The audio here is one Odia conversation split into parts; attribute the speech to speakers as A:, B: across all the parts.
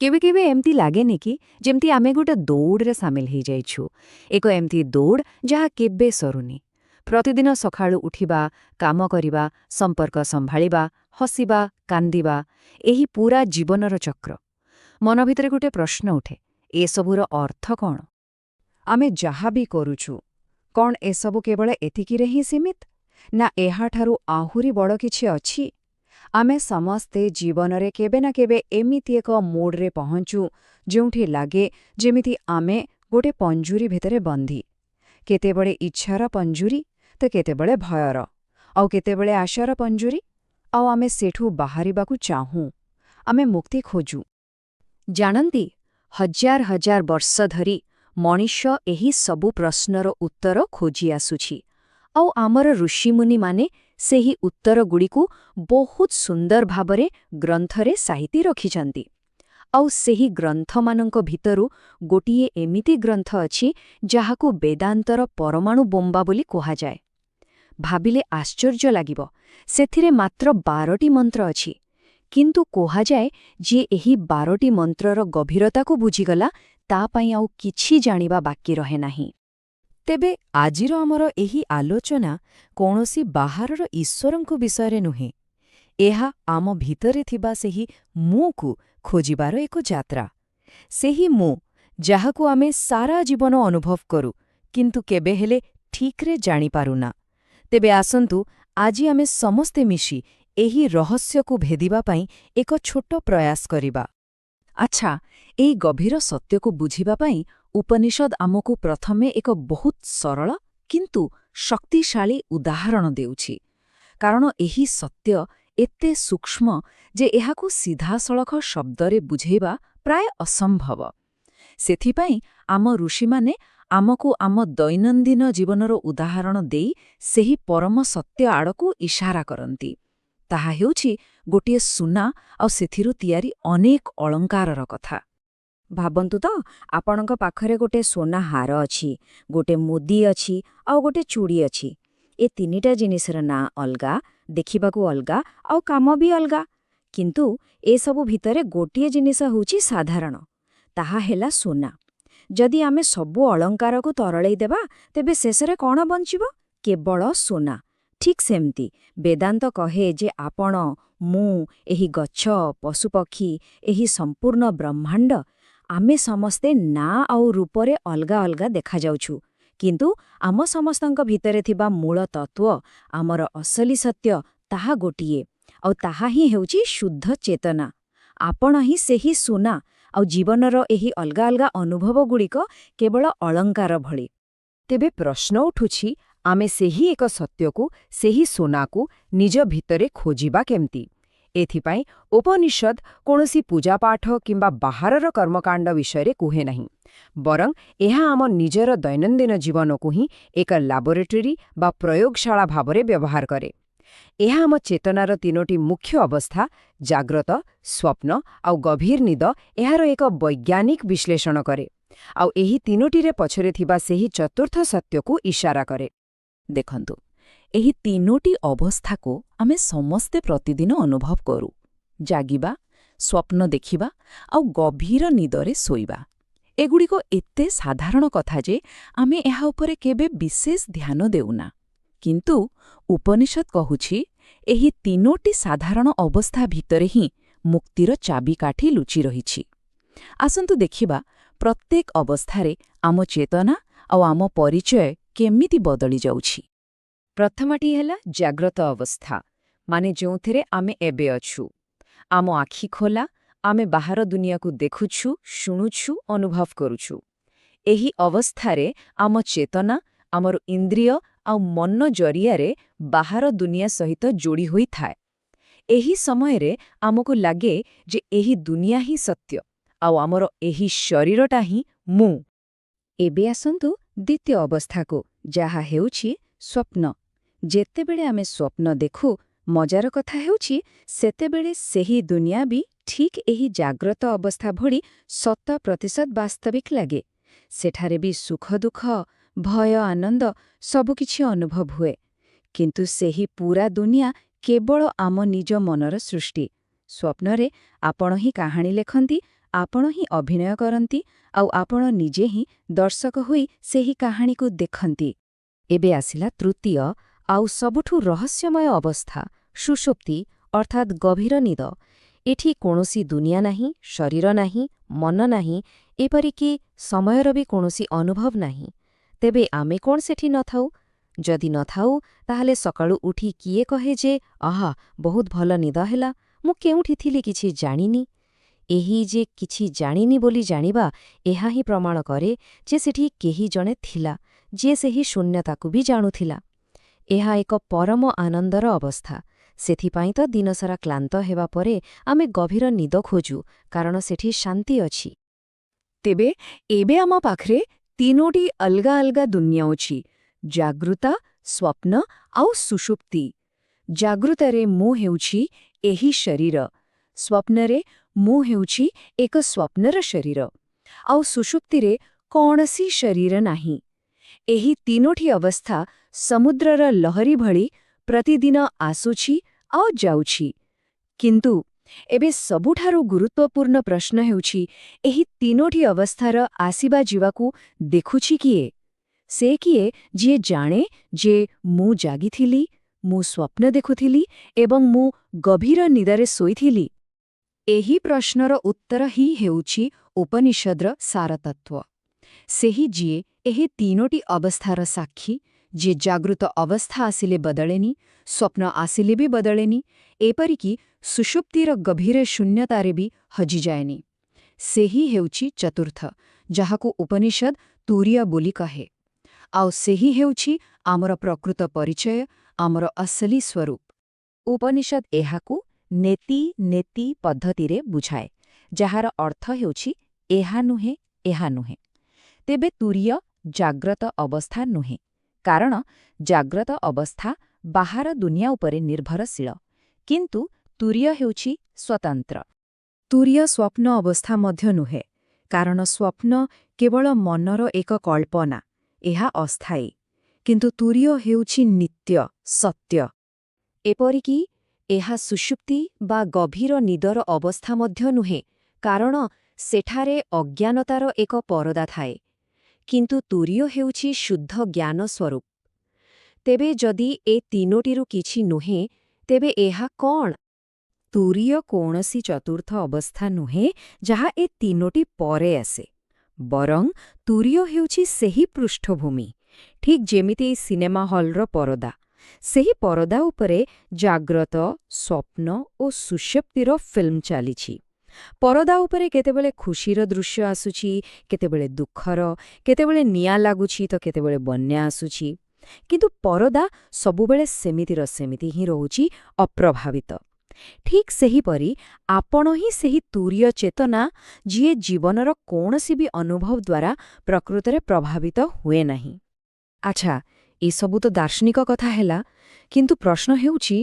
A: केबे केबे एमती लागेनि कि जेमती आमे गोटे दौड़े सामिल हो जाइछु एक एमती दौड़ जहाँ केबे सरुनी। प्रतिदिन सकाळु उठिबा, काम करिबा, संपर्क संभाळिबा, हसिबा, कांदिबा, एही पूरा जीवनर चक्र। मन भितरे गोटे प्रश्न उठे, एसबुर अर्थ कौन? आमे जहा भी करूछु कौन एसबु केवल एतिकिरे ही सीमित ना एहाठारु आहुरी बड़ किछि अछि? आमे समस्ते जीवनरे केबे ना केबे एमिति एक मोड्रे पहुंचु जोंठी लागे जेमिति आमे गोटे पंजुरी भितरे बंधी। केतेबळे इच्छार पंजुरी तो केतेबळे भयर, आउ केतेबळे आशार पंजुरी, आउ आमे सेठू बाहरिबाकू चाहूं। आमे मुक्ति खोजू। जानती, हजार हजार वर्ष धरी मनुष्य एही सबु प्रश्नर उत्तर खोजी आसुछि। आउ आमर ऋषिमुनि माने सेही उत्तर गुड़िकु बहुत सुंदर भाबरे ग्रंथरे साहिती रखिछंती। आउ सेही ग्रंथमानंक भितरु गोटिए एमिति ग्रंथ अछि जाहाकु वेदांतर परमाणु बोम्बा बोली कहा जाए। भाबिले आश्चर्य लागिब, सेथिरे मात्र 12टी मंत्र अछि, किंतु कहा जाए जे एही 12टी मंत्रर गभीरताकु बुझिगला ता पई आउ किछि जानिबा बाकी रहे नाही। तेबे आजिर आमर एही आलोचना कौनसी बाहरर ईश्वरंकु विषୟରେ नुहे। एहा आम भितरे थिबा सेही मुकु खोजिबार एक यात्रा। सेही मु जाहाकु आमे सारा जीवन अनुभव करू किंतु केबे हेले ठीकरे जानी पारुना। तेबे आसंतु आजी आमे समस्ते मिशी एही रहस्यकु भेदिबा पई एक छोट प्रयास करिबा। अच्छा, एई गभीर सत्यकु बुझिबा पई उपनिषद आमकु प्रथमे एक बहुत सरल किंतु शक्तिशाली उदाहरण देउछि। कारण एही सत्य एते सूक्ष्म जे एहाकु सीधासळख शब्दरे बुझेबा प्राय असंभव। सेथिपाई आम ऋषिमाने आमकु आम दैनन्दिन जीवनर उदाहरण देई सेही परम सत्य आड़कु इशारा करंती। ताहा हेउछि गोटिए सुना आ सेथिरु तियारी अनेक अलंकारर कथा। भाबंतु तो आपणक पाखरे गोटे सोना हार अछि, गोटे मुदी अछि आ गोटे चूड़ी अछि। ए तिनिटा जिनिसर ना अलगा, देखिबाकू अलगा आउ काम भी अलगा, किंतु ए सबु भितरे गोटिए जिनिस होउछि साधारण, ताहा हेला सोना। जदि आमे सबु अलंकारकू तरळै देबा तेबे शेषरे कौन बंचिबो? केवल सोना। ठीक सेमती वेदांत कहे जे आपण, मु, एही गच्छ, पशुपक्षी, एही संपूर्ण ब्रह्मांड आमे समस्ते ना आउ रूपरे अलगा अलगा देखा जाउछु, किंतु आम समस्तंक भितरे थिबा मूल तत्व, आमर असली सत्य ताहा गोटिए, आउ ताहा ही हेउछि शुद्ध चेतना। आपण ही सेही सोना, आउ जीवनर एही अलगा अलगा अनुभव गुड़िक केवल अलंकार भଳି। तेबे प्रश्न उठुछि, आमे सेही एक सत्यकु, सेही सोनाकु निज भितरे खोजिबा केमती? एथिपाई उपनिषद कौनसी पूजापाठ किंबा बाहरर कर्मकांड विषୟରେ कुहे नहीं, बरं एहा आम निजर दैनन्दिन जीवनकु ही एक लैबोरेटरी बा प्रयोगशाला भावरे व्यवहार करे। एहा आम चेतनार तीनोटी मुख्य अवस्था जाग्रत, स्वप्न आउ गभीर निद एहार एक वैज्ञानिक विश्लेषण करे, आउ एही तीनोटीरे पछरे थिबा सेही चतुर्थ सत्यकु इशारा करे। देखंतु, एही तीनोटी अवस्थाको आमे समस्ते प्रतिदिन अनुभव करू। जागिबा, स्वप्न देखिबा आउ गभीर निदरे सोइबा। एगुड़िको एते साधारण कथा जे आमे एहा उपरे केबे विशेष ध्यान देउना, किंतु उपनिषद कहुछि एही तीनोटी साधारण अवस्था भितरे ही मुक्तिर चाबिकाठी लुचि रहिछि। आसंतु देखिबा प्रत्येक अवस्थारे आम चेतना आउ आम परिचय केमिति बदली जाउछि। प्रथमटी हेला जाग्रत अवस्था, माने जोंथेरे आमे एबे अछु। आम आखि खोला, आमे बाहर दुनिया को देखुछु, शुणुछु, अनुभव करुछु। एही अवस्थारे आम चेतना, आमर इंद्रिय आउ मन जरियारे बाहर दुनिया सहित जोड़ी होई थाए। एही समयरे आमको लागे जे एही दुनिया ही सत्य, आउ आमर एही शरीरटा ही मु। एबे आसंतु द्वितीय अवस्थाको, जाहा हेउछि स्वप्न। जेतेबेले आमे स्वप्न देखु, मजार कथा हेउछि सेतेबेले सेही दुनिया भी ठीक एही जाग्रत अवस्था भଳି 100% वास्तविक लागे। सेठारे भी सुख दुख, भय आनंद सबुकिछि अनुभव हुए, किंतु सेही पूरा दुनिया केवल आम निज मनर सृष्टि। स्वप्नरे आपण ही कहानी लेखंती ଆପଣ ହିଁ ଅଭିନୟ କରନ୍ତି ଆଉ ଆପଣ ନିଜେ ହିଁ ଦର୍ଶକ ହୋଇ ସେହି କାହାଣୀକୁ ଦେଖନ୍ତି। ଏବେ ଆସିଲା ତୃତୀୟ ଆଉ ସବୁଠୁ ରହସ୍ୟମୟ ଅବସ୍ଥା, ସୁଷୁପ୍ତି ଅର୍ଥାତ୍ ଗଭୀର ନିଦ। ଏଠି କୌଣସି ଦୁନିଆ ନାହିଁ, ଶରୀର ନାହିଁ, ମନ ନାହିଁ, ଏପରିକି ସମୟର ବି କୌଣସି ଅନୁଭବ ନାହିଁ। ତେବେ ଆମେ କ'ଣ ସେଠି ନଥାଉ? ଯଦି ନଥାଉ, ତାହେଲେ ସକାଳୁ ଉଠି କିଏ କହେ ଯେ ଆହା ବହୁତ ଭଲ ନିଦ ହେଲା, ମୁଁ କେଉଁଠି ଥିଲି କିଛି ଜାଣିନି? ଏହି ଯେ କିଛି ଜାଣିନି ବୋଲି ଜାଣିବା, ଏହା ହିଁ ପ୍ରମାଣ କରେ ଯେ ସେଠି କେହି ଜଣେ ଥିଲା, ଯିଏ ସେହି ଶୂନ୍ୟତାକୁ ବି ଜାଣୁଥିଲା। ଏହା ଏକ ପରମ ଆନନ୍ଦର ଅବସ୍ଥା। ସେଥିପାଇଁ ତ ଦିନସାରା କ୍ଳାନ୍ତ ହେବା ପରେ ଆମେ ଗଭୀର ନିଦ ଖୋଜୁ, କାରଣ ସେଠି ଶାନ୍ତି ଅଛି। ତେବେ ଏବେ ଆମ ପାଖରେ ତିନୋଟି ଅଲଗା ଅଲଗା ଦୁନିଆ ଅଛି, ଜାଗୃତ, ସ୍ୱପ୍ନ ଆଉ ସୁଷୁପ୍ତି। ଜାଗୃତରେ ମୁଁ ହେଉଛି ଏହି ଶରୀର, ସ୍ୱପ୍ନରେ ମୁଁ ହେଉଛି ଏକ ସ୍ୱପ୍ନର ଶରୀର, ଆଉ ସୁଷୁପ୍ତିରେ କୌଣସି ଶରୀର ନାହିଁ। ଏହି ତିନୋଟି ଅବସ୍ଥା ସମୁଦ୍ରର ଲହରୀ ଭଳି ପ୍ରତିଦିନ ଆସୁଛି ଆଉ ଯାଉଛି। କିନ୍ତୁ ଏବେ ସବୁଠାରୁ ଗୁରୁତ୍ୱପୂର୍ଣ୍ଣ ପ୍ରଶ୍ନ ହେଉଛି, ଏହି ତିନୋଟି ଅବସ୍ଥାର ଆସିବା ଯିବାକୁ ଦେଖୁଛି କିଏ? ସେ କିଏ ଯିଏ ଜାଣେ ଯେ ମୁଁ ଜାଗିଥିଲି, ମୁଁ ସ୍ୱପ୍ନ ଦେଖୁଥିଲି ଏବଂ ମୁଁ ଗଭୀର ନିଦରେ ଶୋଇଥିଲି? ଏହି ପ୍ରଶ୍ନର ଉତ୍ତର ହିଁ ହେଉଛି ଉପନିଷଦର ସାରତତ୍ତ୍ୱ। ସେହି ଯିଏ ଏହି ତିନୋଟି ଅବସ୍ଥାର ସାକ୍ଷୀ, ଯିଏ ଜାଗୃତ ଅବସ୍ଥା ଆସିଲେ ବଦଳେନି, ସ୍ୱପ୍ନ ଆସିଲେ ବି ବଦଳେନି, ଏପରିକି ସୁଷୁପ୍ତିର ଗଭୀର ଶୂନ୍ୟତାରେ ବି ହଜିଯାଏନି। ସେହି ହେଉଛି ଚତୁର୍ଥ, ଯାହାକୁ ଉପନିଷଦ ତୁରୀୟ ବୋଲି କହେ। ଆଉ ସେହି ହେଉଛି ଆମର ପ୍ରକୃତ ପରିଚୟ, ଆମର ଅସଲି ସ୍ୱରୂପ। ଉପନିଷଦ ଏହାକୁ ନେତି ନେତି ପଦ୍ଧତିରେ ବୁଝାଏ, ଯାହାର ଅର୍ଥ ହେଉଛି ଏହା ନୁହେଁ, ଏହା ନୁହେଁ। ତେବେ ତୁରୀୟ ଜାଗ୍ରତ ଅବସ୍ଥା ନୁହେଁ, କାରଣ ଜାଗ୍ରତ ଅବସ୍ଥା ବାହାର ଦୁନିଆ ଉପରେ ନିର୍ଭରଶୀଳ, କିନ୍ତୁ ତୁରୀୟ ହେଉଛି ସ୍ୱତନ୍ତ୍ର। ତୁରୀୟ ସ୍ୱପ୍ନ ଅବସ୍ଥା ମଧ୍ୟ ନୁହେଁ, କାରଣ ସ୍ୱପ୍ନ କେବଳ ମନର ଏକ କଳ୍ପନା, ଏହା ଅସ୍ଥାୟୀ। କିନ୍ତୁ ତୁରୀୟ ହେଉଛି ନିତ୍ୟ, ସତ୍ୟ। ଏପରିକି ଏହା ସୁଷୁପ୍ତି ବା ଗଭୀର ନିଦର ଅବସ୍ଥା ମଧ୍ୟ ନୁହେଁ, କାରଣ ସେଠାରେ ଅଜ୍ଞାନତାର ଏକ ପରଦା ଥାଏ। କିନ୍ତୁ ତୁରୀୟ ହେଉଛି ଶୁଦ୍ଧ ଜ୍ଞାନ ସ୍ୱରୂପ। ତେବେ ଯଦି ଏ ତିନୋଟିରୁ କିଛି ନୁହେଁ, ତେବେ ଏହା କ'ଣ? ତୁରୀୟ କୌଣସି ଚତୁର୍ଥ ଅବସ୍ଥା ନୁହେଁ ଯାହା ଏ ତିନୋଟି ପରେ ଆସେ। ବରଂ ତୁରୀୟ ହେଉଛି ସେହି ପୃଷ୍ଠଭୂମି, ଠିକ୍ ଯେମିତି ଏହି ସିନେମା ହଲ୍ର ପରଦା। ସେହି ପରଦା ଉପରେ ଜାଗ୍ରତ, ସ୍ୱପ୍ନ ଓ ସୁଷୁପ୍ତିର ଫିଲ୍ମ ଚାଲିଛି। ପରଦା ଉପରେ କେତେବେଳେ ଖୁସିର ଦୃଶ୍ୟ ଆସୁଛି, କେତେବେଳେ ଦୁଃଖର, କେତେବେଳେ ନିଆଁ ଲାଗୁଛି ତ କେତେବେଳେ ବନ୍ୟା ଆସୁଛି। କିନ୍ତୁ ପରଦା ସବୁବେଳେ ସେମିତିର ସେମିତି ହିଁ ରହୁଛି, ଅପ୍ରଭାବିତ। ଠିକ୍ ସେହିପରି ଆପଣ ହିଁ ସେହି ତୁରୀୟ ଚେତନା, ଯିଏ ଜୀବନର କୌଣସି ବି ଅନୁଭବ ଦ୍ୱାରା ପ୍ରକୃତରେ ପ୍ରଭାବିତ ହୁଏ ନାହିଁ। ଆଚ୍ଛା, ଏସବୁ ତ ଦାର୍ଶନିକ କଥା ହେଲା, କିନ୍ତୁ ପ୍ରଶ୍ନ ହେଉଛି,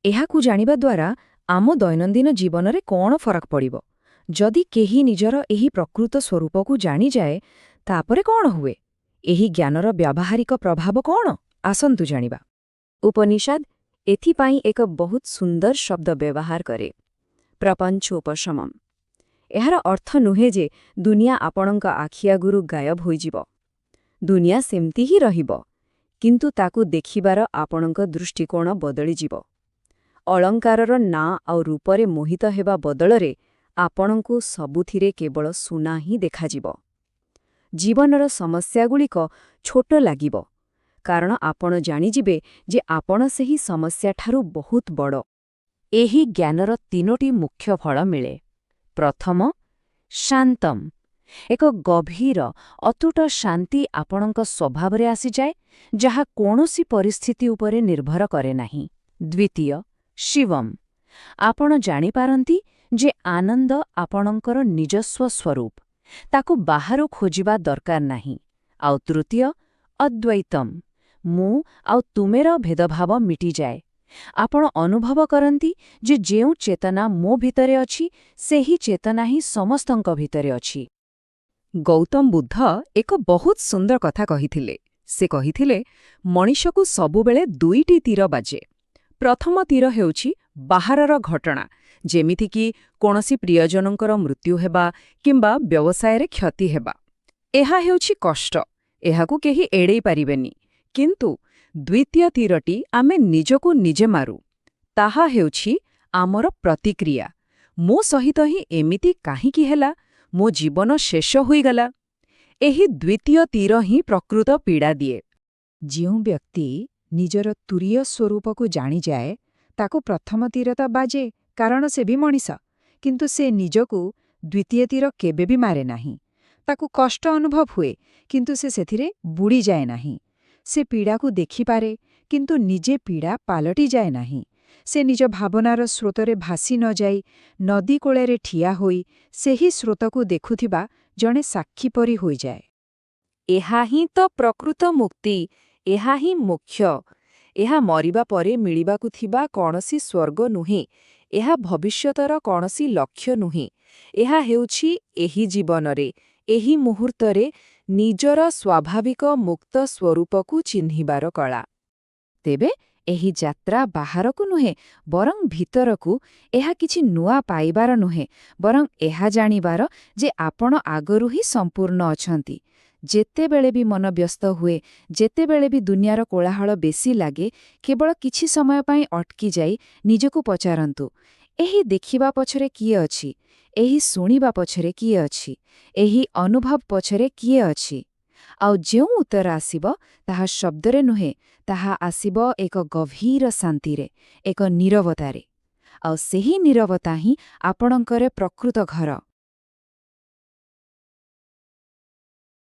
A: ଏହାକୁ ଜାଣିବା ଦ୍ୱାରା ଆମ ଦୈନନ୍ଦିନ ଜୀବନରେ କ'ଣ ଫରକ ପଡ଼ିବ? ଯଦି କେହି ନିଜର ଏହି ପ୍ରକୃତ ସ୍ୱରୂପକୁ ଜାଣିଯାଏ, ତାପରେ କ'ଣ ହୁଏ? ଏହି ଜ୍ଞାନର ବ୍ୟାବହାରିକ ପ୍ରଭାବ କ'ଣ? ଆସନ୍ତୁ ଜାଣିବା। ଉପନିଷଦ ଏଥିପାଇଁ ଏକ ବହୁତ ସୁନ୍ଦର ଶବ୍ଦ ବ୍ୟବହାର କରେ, ପ୍ରପଞ୍ଚୋପଶମମ୍। ଏହାର ଅର୍ଥ ନୁହେଁ ଯେ ଦୁନିଆ ଆପଣଙ୍କ ଆଖି ଆଗରୁ ଗାୟବ ହୋଇଯିବ। ଦୁନିଆ ସେମିତି ହିଁ ରହିବ, କିନ୍ତୁ ତାକୁ ଦେଖିବାର ଆପଣଙ୍କ ଦୃଷ୍ଟିକୋଣ ବଦଳିଯିବ। ଅଳଙ୍କାରର ନାଁ ଆଉ ରୂପରେ ମୋହିତ ହେବା ବଦଳରେ ଆପଣଙ୍କୁ ସବୁଥିରେ କେବଳ ସୁନା ହିଁ ଦେଖାଯିବ। ଜୀବନର ସମସ୍ୟାଗୁଡ଼ିକ ଛୋଟ ଲାଗିବ, କାରଣ ଆପଣ ଜାଣିଯିବେ ଯେ ଆପଣ ସେହି ସମସ୍ୟାଠାରୁ ବହୁତ ବଡ଼। ଏହି ଜ୍ଞାନର ତିନୋଟି ମୁଖ୍ୟ ଫଳ ମିଳେ। ପ୍ରଥମ, ଶାନ୍ତମ୍। ଏକ ଗଭୀର, ଅତୁଟ ଶାନ୍ତି ଆପଣଙ୍କ ସ୍ୱଭାବରେ ଆସିଯାଏ, ଯାହା କୌଣସି ପରିସ୍ଥିତି ଉପରେ ନିର୍ଭର କରେ ନାହିଁ। ଦ୍ୱିତୀୟ, ଶିବମ୍। ଆପଣ ଜାଣିପାରନ୍ତି ଯେ ଆନନ୍ଦ ଆପଣଙ୍କର ନିଜସ୍ୱ ସ୍ୱରୂପ, ତାକୁ ବାହାରୁ ଖୋଜିବା ଦରକାର ନାହିଁ। ଆଉ ତୃତୀୟ, ଅଦ୍ୱୈତମ୍। ମୁଁ ଆଉ ତୁମେର ଭେଦଭାବ ମିଟିଯାଏ। ଆପଣ ଅନୁଭବ କରନ୍ତି ଯେ ଯେଉଁ ଚେତନା ମୋ ଭିତରେ ଅଛି, ସେହି ଚେତନା ହିଁ ସମସ୍ତଙ୍କ ଭିତରେ ଅଛି। ଗୌତମ ବୁଦ୍ଧ ଏକ ବହୁତ ସୁନ୍ଦର କଥା କହିଥିଲେ। ସେ କହିଥିଲେ, ମଣିଷକୁ ସବୁବେଳେ ଦୁଇଟି ତୀର ବାଜେ। ପ୍ରଥମ ତୀର ହେଉଛି
B: ବାହାରର ଘଟଣା, ଯେମିତିକି କୌଣସି ପ୍ରିୟଜନଙ୍କର ମୃତ୍ୟୁ ହେବା କିମ୍ବା ବ୍ୟବସାୟରେ କ୍ଷତି ହେବା। ଏହା ହେଉଛି କଷ୍ଟ, ଏହାକୁ କେହି ଏଡ଼େଇ ପାରିବେନି। କିନ୍ତୁ ଦ୍ୱିତୀୟ ତୀରଟି ଆମେ ନିଜକୁ ନିଜେ ମାରୁ। ତାହା ହେଉଛି ଆମର ପ୍ରତିକ୍ରିୟା। ମୋ ସହିତ ହିଁ ଏମିତି କାହିଁକି ହେଲା? ମୋ ଜୀବନ ଶେଷ ହୋଇଗଲା। ଏହି ଦ୍ୱିତୀୟ ତୀର ହିଁ ପ୍ରକୃତ ପୀଡ଼ା ଦିଏ।
C: ଯେଉଁ ବ୍ୟକ୍ତି ନିଜର ତୁରୀୟ ସ୍ୱରୂପକୁ ଜାଣିଯାଏ, ତାକୁ ପ୍ରଥମ ତୀର ତ ବାଜେ, କାରଣ ସେ ବି ମଣିଷ। କିନ୍ତୁ ସେ ନିଜକୁ ଦ୍ୱିତୀୟ ତୀର କେବେ ବି ମାରେ ନାହିଁ। ତାକୁ କଷ୍ଟ ଅନୁଭବ ହୁଏ, କିନ୍ତୁ ସେ ସେଥିରେ ବୁଡ଼ିଯାଏ ନାହିଁ। ସେ ପୀଡ଼ାକୁ ଦେଖିପାରେ, କିନ୍ତୁ ନିଜେ ପୀଡ଼ା ପାଲଟିଯାଏ ନାହିଁ। ସେ ନିଜ ଭାବନାର ସ୍ରୋତରେ ଭାସି ନ ଯାଇ ନଦୀ କୂଳରେ ଠିଆ ହୋଇ ସେହି ସ୍ରୋତକୁ ଦେଖୁଥିବା ଜଣେ ସାକ୍ଷୀ ପରି ହୋଇଯାଏ।
B: ଏହା ହିଁ ତ ପ୍ରକୃତ ମୁକ୍ତି, ଏହା ହିଁ ମୋକ୍ଷ। ଏହା ମରିବା ପରେ ମିଳିବାକୁ ଥିବା କୌଣସି ସ୍ୱର୍ଗ ନୁହେଁ, ଏହା ଭବିଷ୍ୟତର କୌଣସି ଲକ୍ଷ୍ୟ ନୁହେଁ। ଏହା ହେଉଛି ଏହି ଜୀବନରେ, ଏହି ମୁହୂର୍ତ୍ତରେ ନିଜର ସ୍ୱାଭାବିକ ମୁକ୍ତ ସ୍ୱରୂପକୁ ଚିହ୍ନିବାର କଳା।
A: ତେବେ ଏହି ଯାତ୍ରା ବାହାରକୁ ନୁହେଁ, ବରଂ ଭିତରକୁ। ଏହା କିଛି ନୂଆ ପାଇବାର ନୁହେଁ, ବରଂ ଏହା ଜାଣିବାର ଯେ ଆପଣ ଆଗରୁ ହିଁ ସମ୍ପୂର୍ଣ୍ଣ ଅଛନ୍ତି। ଯେତେବେଳେ ବି ମନ ବ୍ୟସ୍ତ ହୁଏ, ଯେତେବେଳେ ବି ଦୁନିଆର କୋଳାହଳ ବେଶୀ ଲାଗେ, କେବଳ କିଛି ସମୟ ପାଇଁ ଅଟକିଯାଇ ନିଜକୁ ପଚାରନ୍ତୁ, ଏହି ଦେଖିବା ପଛରେ କିଏ ଅଛି? ଏହି ଶୁଣିବା ପଛରେ କିଏ ଅଛି? ଏହି ଅନୁଭବ ପଛରେ କିଏ ଅଛି? ଆଉ ଯେଉଁ ଉତ୍ତର ଆସିବ, ତାହା ଶବ୍ଦରେ ନୁହେଁ, ତାହା ଆସିବ ଏକ ଗଭୀର ଶାନ୍ତିରେ, ଏକ ନୀରବତାରେ। ଆଉ ସେହି ନୀରବତା ହିଁ ଆପଣଙ୍କର ପ୍ରକୃତ ଘର।